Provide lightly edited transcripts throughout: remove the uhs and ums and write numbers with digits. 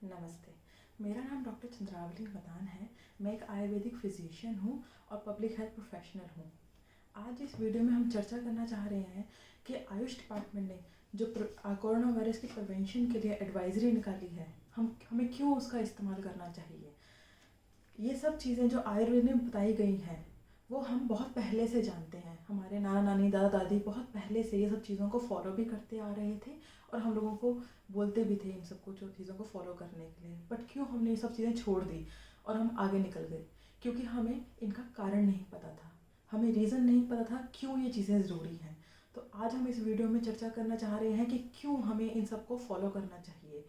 नमस्ते। मेरा नाम डॉक्टर चंद्रावली मदान है। मैं एक आयुर्वेदिक फिजिशियन हूँ और पब्लिक हेल्थ प्रोफेशनल हूँ। आज इस वीडियो में हम चर्चा करना चाह रहे हैं कि आयुष डिपार्टमेंट ने जो कोरोना वायरस की प्रिवेंशन के लिए एडवाइजरी निकाली है, हमें क्यों उसका इस्तेमाल करना चाहिए। ये सब चीज़ें जो आयुर्वेद में बताई गई हैं वो हम बहुत पहले से जानते हैं। हमारे नाना नानी दादा दादी बहुत पहले से ये सब चीज़ों को फॉलो भी करते आ रहे थे और हम लोगों को बोलते भी थे इन सबको जो चीज़ों को फॉलो करने के लिए। बट क्यों हमने ये सब चीज़ें छोड़ दी और हम आगे निकल गए? क्योंकि हमें इनका कारण नहीं पता था, हमें रीज़न नहीं पता था क्यों ये चीज़ें ज़रूरी हैं। तो आज हम इस वीडियो में चर्चा करना चाह रहे हैं कि क्यों हमें इन सबको फॉलो करना चाहिए।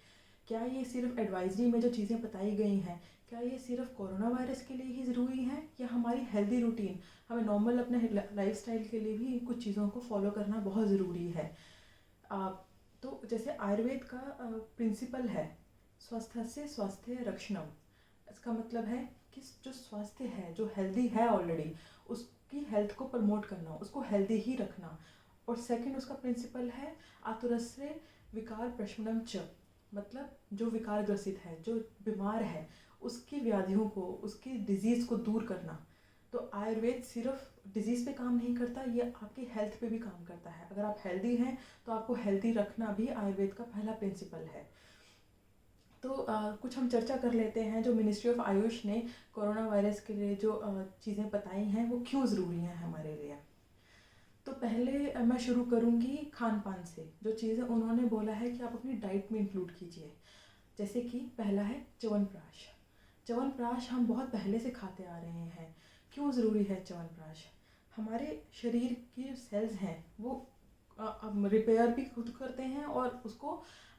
क्या ये सिर्फ एडवाइजरी में जो चीज़ें बताई गई हैं, क्या ये सिर्फ कोरोना वायरस के लिए ही ज़रूरी है या हमारी हेल्दी रूटीन, हमें नॉर्मल अपने लाइफस्टाइल के लिए भी कुछ चीज़ों को फॉलो करना बहुत ज़रूरी है। तो जैसे आयुर्वेद का प्रिंसिपल है स्वस्थस्य स्वास्थ्य रक्षणम। इसका मतलब है कि जो स्वास्थ्य है, जो हेल्दी है ऑलरेडी, उसकी हेल्थ को प्रमोट करना, उसको हेल्दी ही रखना। और सेकंड उसका प्रिंसिपल है आतुरस्य विकार प्रशमनम च, मतलब जो विकार ग्रसित है, जो बीमार है, उसकी व्याधियों को, उसकी डिजीज़ को दूर करना। तो आयुर्वेद सिर्फ डिजीज़ पे काम नहीं करता, ये आपकी हेल्थ पे भी काम करता है। अगर आप हेल्दी हैं तो आपको हेल्दी रखना भी आयुर्वेद का पहला प्रिंसिपल है। तो कुछ हम चर्चा कर लेते हैं जो मिनिस्ट्री ऑफ आयुष ने कोरोना वायरस के लिए जो चीज़ें बताई हैं वो क्यों ज़रूरी हैं हमारे लिए। तो पहले मैं शुरू करूँगी खान पान से। जो चीज़ें उन्होंने बोला है कि आप अपनी डाइट में इंक्लूड कीजिए, जैसे कि पहला है च्यवनप्राश। च्यवनप्राश हम बहुत पहले से खाते आ रहे हैं। क्यों ज़रूरी है च्यवनप्राश? हमारे शरीर की जो सेल्स हैं वो रिपेयर भी खुद करते हैं और उसको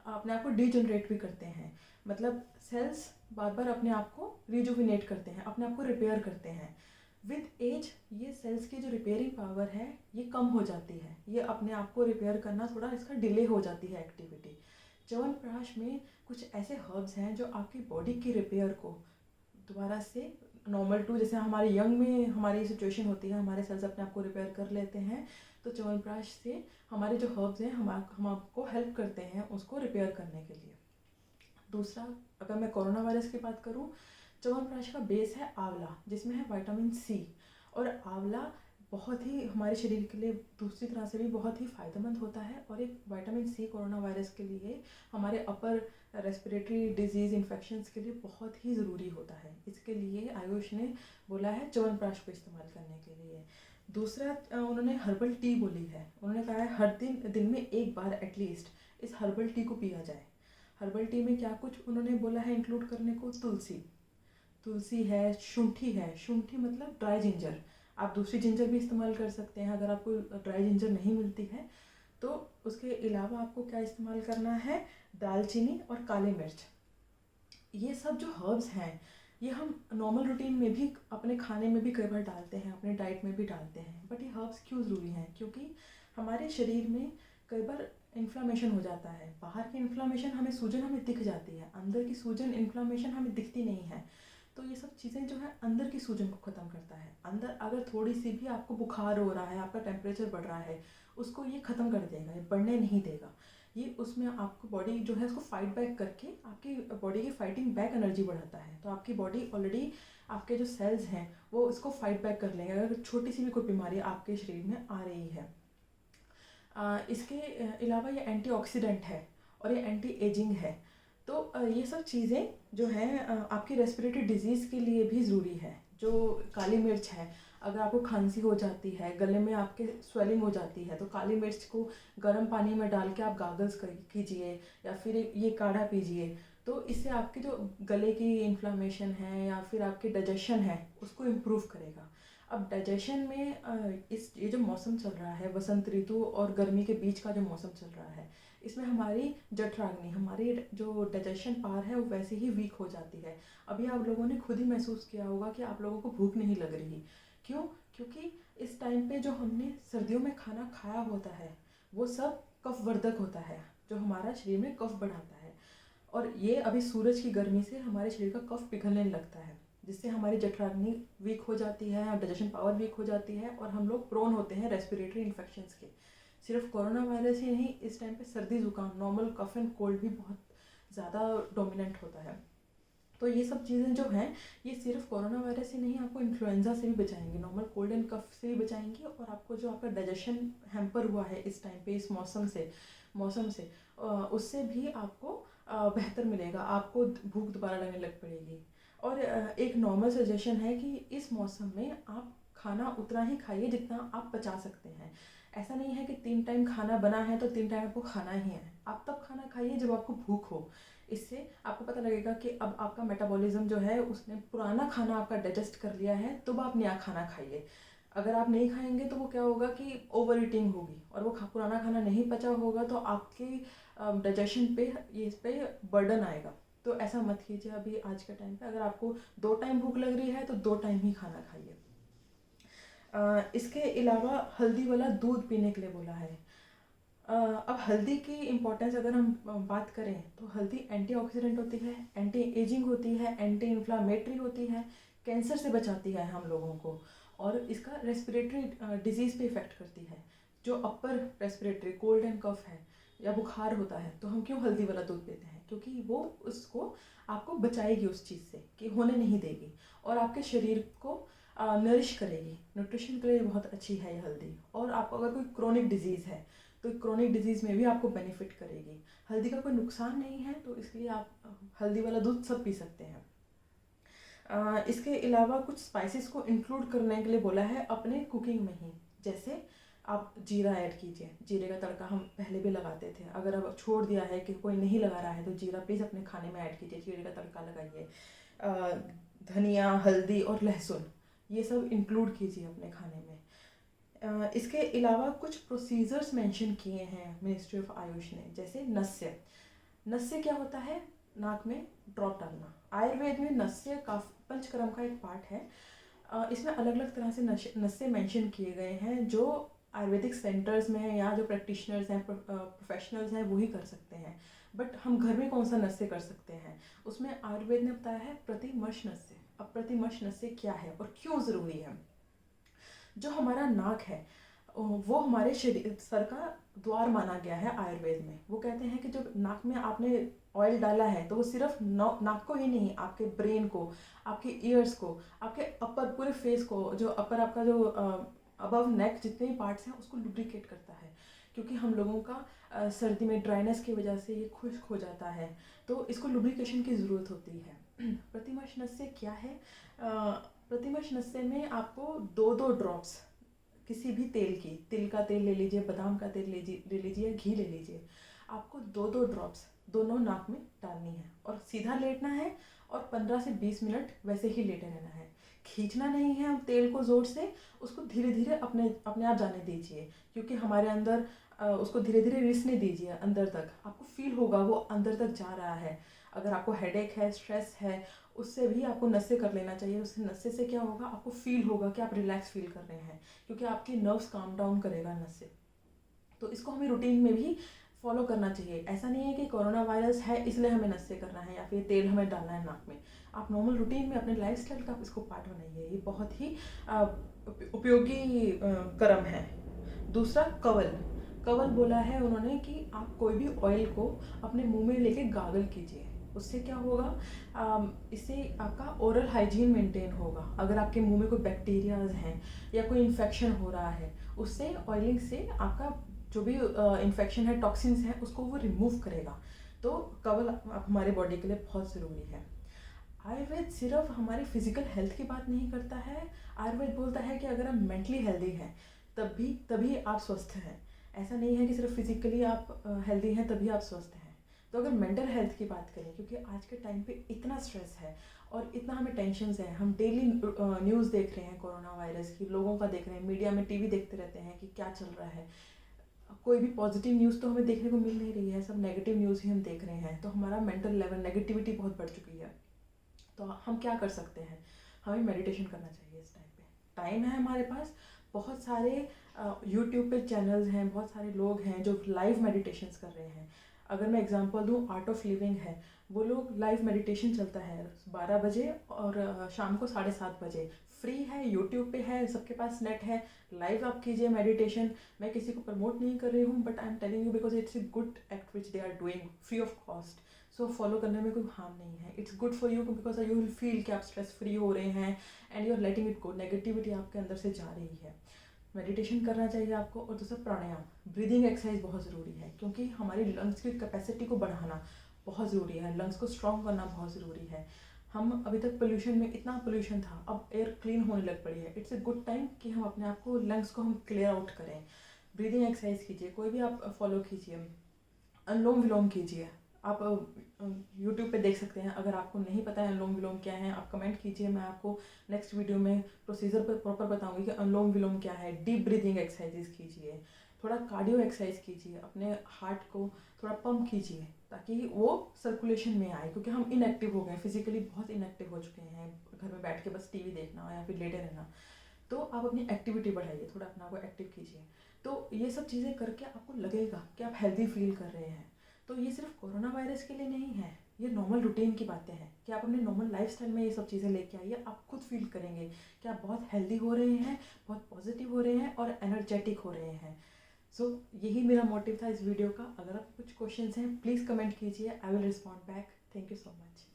अपने आप को डीजनरेट भी करते हैं। मतलब सेल्स बार बार अपने आप को रिजुविनेट करते हैं, अपने आप को रिपेयर करते हैं। विद एज ये सेल्स की जो रिपेयरिंग पावर है ये कम हो जाती है, ये अपने आप को रिपेयर करना थोड़ा इसका डिले हो जाती है एक्टिविटी। च्यवनप्राश में कुछ ऐसे हर्ब्स हैं जो आपकी बॉडी की रिपेयर को दोबारा से नॉर्मल टू, जैसे हमारे यंग में हमारी सिचुएशन होती है, हमारे सेल्स अपने आप को रिपेयर कर लेते हैं, तो च्यवनप्राश से हमारे जो हर्ब्स हैं हम आपको हेल्प करते हैं उसको रिपेयर करने के लिए। दूसरा, अगर मैं कोरोना वायरस की बात करूँ, च्यवनप्राश का बेस है आंवला, जिसमें है विटामिन सी। और आंवला बहुत ही हमारे शरीर के लिए दूसरी तरह से भी बहुत ही फ़ायदेमंद होता है। और एक विटामिन सी कोरोना वायरस के लिए, हमारे अपर रेस्पिरेटरी डिजीज़ इन्फेक्शंस के लिए बहुत ही ज़रूरी होता है। इसके लिए आयुष ने बोला है च्यवनप्राश को इस्तेमाल करने के लिए। दूसरा, उन्होंने हर्बल टी बोली है। उन्होंने कहा है हर दिन में एक बार एटलीस्ट इस हर्बल टी को पिया जाए। हर्बल टी में क्या कुछ उन्होंने बोला है इंक्लूड करने को? तुलसी है, शुंठी है। शुंठी मतलब ड्राई जिंजर। आप दूसरी जिंजर भी इस्तेमाल कर सकते हैं अगर आपको ड्राई जिंजर नहीं मिलती है तो। उसके अलावा आपको क्या इस्तेमाल करना है? दालचीनी और काली मिर्च। ये सब जो हर्ब्स हैं ये हम नॉर्मल रूटीन में भी अपने खाने में भी कई बार डालते हैं, अपने डाइट में भी डालते हैं। बट ये हर्ब्स क्यों ज़रूरी हैं? क्योंकि हमारे शरीर में कई बार इन्फ्लामेशन हो जाता है। बाहर की इन्फ्लामेशन हमें, सूजन हमें दिख जाती है, अंदर की सूजन इन्फ्लामेशन हमें दिखती नहीं है। तो ये सब चीज़ें जो है अंदर की सूजन को ख़त्म करता है। अंदर अगर थोड़ी सी भी आपको बुखार हो रहा है, आपका टेम्परेचर बढ़ रहा है, उसको ये ख़त्म कर देगा, ये बढ़ने नहीं देगा। ये उसमें आपको बॉडी जो है उसको फाइट बैक करके आपकी बॉडी की फाइटिंग बैक एनर्जी बढ़ाता है। तो आपकी बॉडी ऑलरेडी, आपके जो सेल्स हैं वो इसको फाइट बैक कर लेंगे अगर छोटी सी भी कोई बीमारी आपके शरीर में आ रही है। इसके अलावा ये एंटीऑक्सीडेंट है और ये एंटी एजिंग है। तो ये सब चीज़ें जो हैं आपकी रेस्पिरेटरी डिजीज़ के लिए भी ज़रूरी है। जो काली मिर्च है, अगर आपको खांसी हो जाती है, गले में आपके स्वेलिंग हो जाती है, तो काली मिर्च को गर्म पानी में डाल के आप गागल्स कीजिए या फिर ये काढ़ा पीजिए। तो इससे आपके जो गले की इन्फ्लामेशन है या फिर आपके डाइजेशन है उसको इम्प्रूव करेगा। अब डाइजेशन में ये जो मौसम चल रहा है, वसंत ऋतु और गर्मी के बीच का जो मौसम चल रहा है, इसमें हमारी जठराग्नि, हमारी जो डाइजेशन पावर है वो वैसे ही वीक हो जाती है। अभी आप लोगों ने खुद ही महसूस किया होगा कि आप लोगों को भूख नहीं लग रही। क्यों? क्योंकि इस टाइम पे जो हमने सर्दियों में खाना खाया होता है वो सब कफवर्धक होता है, जो हमारा शरीर में कफ बढ़ाता है। और ये अभी सूरज की गर्मी से हमारे शरीर का कफ पिघलने लगता है, जिससे हमारी जठराग्नि वीक हो जाती है, डाइजेशन पावर वीक हो जाती है और हम लोग प्रोन होते हैं रेस्पिरेटरी इन्फेक्शंस के। सिर्फ कोरोना वायरस ही नहीं, इस टाइम पे सर्दी जुकाम, नॉर्मल कफ एंड कोल्ड भी बहुत ज़्यादा डोमिनेंट होता है। तो ये सब चीज़ें जो हैं ये सिर्फ कोरोना वायरस ही नहीं, आपको इन्फ्लुएंजा से भी बचाएंगी, नॉर्मल कोल्ड एंड कफ से भी बचाएंगी, और आपको जो आपका डाइजेशन हैम्पर हुआ है इस टाइम पे, इस मौसम से उससे भी आपको बेहतर मिलेगा, आपको भूख दोबारा लगने लग पड़ेगी। और एक नॉर्मल सजेशन है कि इस मौसम में आप खाना उतना ही खाइए जितना आप पचा सकते हैं। ऐसा नहीं है कि 3 टाइम खाना बना है तो 3 टाइम आपको खाना ही है, आप तब खाना खाइए जब आपको भूख हो। इससे आपको पता लगेगा कि अब आपका मेटाबॉलिज्म जो है उसने पुराना खाना आपका डाइजेस्ट कर लिया है, तो अब आप नया खाना खाइए। अगर आप नहीं खाएंगे तो वो क्या होगा कि ओवर ईटिंग होगी, और वो पुराना खाना नहीं पचा होगा तो आपके डाइजेशन पे इस पे बर्डन आएगा। तो ऐसा मत कीजिए अभी आज के टाइम पे। अगर आपको 2 टाइम भूख लग रही है तो 2 टाइम ही खाना खाइए। इसके अलावा हल्दी वाला दूध पीने के लिए बोला है। अब हल्दी की इम्पोर्टेंस अगर हम बात करें तो हल्दी एंटीऑक्सीडेंट होती है, एंटी एजिंग होती है, एंटी इन्फ्लामेटरी होती है, कैंसर से बचाती है हम लोगों को, और इसका रेस्पिरेटरी डिजीज़ पे इफ़ेक्ट करती है। जो अपर रेस्पिरेटरी कोल्ड एंड कफ है या बुखार होता है तो हम क्यों हल्दी वाला दूध पीते हैं, क्योंकि वो उसको आपको बचाएगी उस चीज़ से कि होने नहीं देगी, और आपके शरीर को नरिश करेगी। न्यूट्रिशन के लिए बहुत अच्छी है ये हल्दी। और आपको अगर कोई क्रोनिक डिजीज़ है तो क्रोनिक डिजीज़ में भी आपको बेनिफिट करेगी। हल्दी का कोई नुकसान नहीं है, तो इसलिए आप हल्दी वाला दूध सब पी सकते हैं। इसके अलावा कुछ स्पाइसेस को इंक्लूड करने के लिए बोला है अपने कुकिंग में ही। जैसे आप जीरा ऐड कीजिए, जीरे का तड़का हम पहले भी लगाते थे, अगर अब छोड़ दिया है कि कोई नहीं लगा रहा है तो जीरा प्लीज़ अपने खाने में ऐड कीजिए, जीरे का तड़का लगाइए। धनिया, हल्दी और लहसुन ये सब इंक्लूड कीजिए अपने खाने में। इसके अलावा कुछ प्रोसीजर्स मेंशन किए हैं मिनिस्ट्री ऑफ आयुष ने, जैसे नस्य क्या होता है, नाक में ड्रॉप डालना। आयुर्वेद में नस्य का पंचकर्म का एक पार्ट है। इसमें अलग अलग तरह से नस्य मेंशन किए गए हैं, जो आयुर्वेदिक सेंटर्स में या जो प्रैक्टिशनर्स हैं, प्रोफेशनल्स हैं, वही कर सकते हैं। बट हम घर में कौन सा नस्य कर सकते हैं, उसमें आयुर्वेद ने बताया है प्रतिमर्श नस्य। अब प्रतिमर्श नस्य क्या है और क्यों ज़रूरी है? जो हमारा नाक है वो हमारे शरीर सर का द्वार माना गया है आयुर्वेद में। वो कहते हैं कि जब नाक में आपने ऑयल डाला है तो वो सिर्फ नाक को ही नहीं, आपके ब्रेन को, आपके ईयर्स को, आपके अपर पूरे फेस को, जो अपर आपका जो अबव नेक जितने भी पार्ट्स हैं उसको लुब्रिकेट करता है। क्योंकि हम लोगों का सर्दी में ड्राइनेस की वजह से ये खुश्क हो जाता है, तो इसको लुब्रिकेशन की ज़रूरत होती है। प्रतिमर्श नस्य क्या है? प्रतिमर्श नस्य में आपको 2-2 ड्रॉप्स किसी भी तेल की, तिल का तेल ले लीजिए, बादाम का तेल ले लीजिए, घी ले लीजिए, आपको 2-2 ड्रॉप्स दोनों नाक में डालनी है, और सीधा लेटना है, और 15 से 20 मिनट वैसे ही लेटे रहना है। खींचना नहीं है हम तेल को ज़ोर से, उसको धीरे धीरे अपने आप जाने दीजिए, क्योंकि हमारे अंदर उसको धीरे धीरे रिसने दीजिए अंदर तक, आपको फील होगा वो अंदर तक जा रहा है। अगर आपको हेडेक है, स्ट्रेस है, उससे भी आपको नस्य कर लेना चाहिए। उससे नस्य से क्या होगा, आपको फील होगा कि आप रिलैक्स फील कर रहे हैं, क्योंकि आपके नर्व्स काम डाउन करेगा नस्य। तो इसको हमें रूटीन में भी फॉलो करना चाहिए। ऐसा नहीं है कि कोरोना वायरस है इसलिए हमें नस्य करना है या फिर तेल हमें डालना है नाक में। आप नॉर्मल रूटीन में अपने लाइफस्टाइल का इसको पार्ट बनाइए, ये बहुत ही उपयोगी कर्म है। दूसरा कवल बोला है उन्होंने कि आप कोई भी ऑयल को अपने मुंह में लेके गागल कीजिए। उससे क्या होगा, इससे आपका ओरल हाइजीन मेंटेन होगा। अगर आपके मुंह में कोई बैक्टीरियाज हैं या कोई इन्फेक्शन हो रहा है, उससे ऑयलिंग से आपका जो भी इन्फेक्शन है, टॉक्सिन्स हैं, उसको वो रिमूव करेगा। तो कवल हमारे बॉडी के लिए बहुत ज़रूरी है। आयुर्वेद सिर्फ हमारी फिजिकल हेल्थ की बात नहीं करता है। आयुर्वेद बोलता है कि अगर हम मेंटली हेल्दी हैं तभी आप स्वस्थ हैं। ऐसा नहीं है कि सिर्फ फिजिकली आप हेल्दी हैं तभी आप स्वस्थ हैं। तो अगर मेंटल हेल्थ की बात करें, क्योंकि आज के टाइम पे इतना स्ट्रेस है और इतना हमें टेंशन्स है, हम डेली न्यूज़ देख रहे हैं कोरोना वायरस की, लोगों का देख रहे हैं, मीडिया में टीवी देखते रहते हैं कि क्या चल रहा है। कोई भी पॉजिटिव न्यूज़ तो हमें देखने को मिल नहीं रही है, सब नेगेटिव न्यूज़ ही हम देख रहे हैं। तो हमारा मेंटल लेवल, नेगेटिविटी बहुत बढ़ चुकी है। तो हम क्या कर सकते हैं, हमें मेडिटेशन करना चाहिए। इस टाइम पे टाइम है हमारे पास, बहुत सारे यूट्यूब पे चैनल्स हैं, बहुत सारे लोग हैं जो लाइव मेडिटेशंस कर रहे हैं। अगर मैं एग्जांपल दूं, आर्ट ऑफ लिविंग है, वो लोग लाइव मेडिटेशन चलता है 12 बजे और शाम को 7:30 बजे, फ्री है, यूट्यूब पे है, सबके पास नेट है, लाइव आप कीजिए मेडिटेशन। मैं किसी को प्रमोट नहीं कर रही हूँ, but I am telling you because it's a good act which they are doing free of cost. So follow करने में कोई हार्म नहीं है, it's good for you because you will feel कि आप स्ट्रेस फ्री हो रहे हैं and you are letting it go, negativity आपके अंदर से जा रही है। मेडिटेशन करना चाहिए आपको। और दूसरा प्राणायाम, ब्रीदिंग एक्सरसाइज बहुत ज़रूरी है, क्योंकि हमारी लंग्स की कैपेसिटी को बढ़ाना बहुत ज़रूरी है, लंग्स को स्ट्रॉन्ग करना बहुत ज़रूरी है। हम अभी तक पोल्यूशन में, इतना पोल्यूशन था, अब एयर क्लीन होने लग पड़ी है। इट्स ए गुड टाइम कि हम अपने आप को, लंग्स को हम क्लियर आउट करें। ब्रीदिंग एक्सरसाइज कीजिए, कोई भी आप फॉलो कीजिए, अनुलोम विलोम कीजिए। आप यूट्यूब पे देख सकते हैं। अगर आपको नहीं पता है अनुलोम विलोम क्या है, आप कमेंट कीजिए, मैं आपको नेक्स्ट वीडियो में प्रोसीजर पर प्रॉपर बताऊंगी कि अनुलोम विलोम क्या है। डीप ब्रीदिंग एक्सरसाइजेस कीजिए, थोड़ा कार्डियो एक्सरसाइज कीजिए, अपने हार्ट को थोड़ा पंप कीजिए ताकि वो सर्कुलेशन में आए, क्योंकि हम इनएक्टिव हो गए, फिजिकली बहुत इनएक्टिव हो चुके हैं, घर में बैठ के बस टीवी देखना या फिर लेटे रहना। तो आप अपनी एक्टिविटी बढ़ाइए, थोड़ा अपना को एक्टिव कीजिए। तो ये सब चीज़ें करके आपको लगेगा कि आप हेल्दी फील कर रहे हैं। तो ये सिर्फ कोरोना वायरस के लिए नहीं है, ये नॉर्मल रूटीन की बातें हैं कि आप अपने नॉर्मल लाइफस्टाइल में ये सब चीज़ें लेके आइए। आप खुद फील करेंगे कि आप बहुत हेल्दी हो रहे हैं, बहुत पॉजिटिव हो रहे हैं और एनर्जेटिक हो रहे हैं। सो यही मेरा मोटिव था इस वीडियो का। अगर आपको कुछ क्वेश्चंस हैं प्लीज़ कमेंट कीजिए, I will respond back. Thank you so much.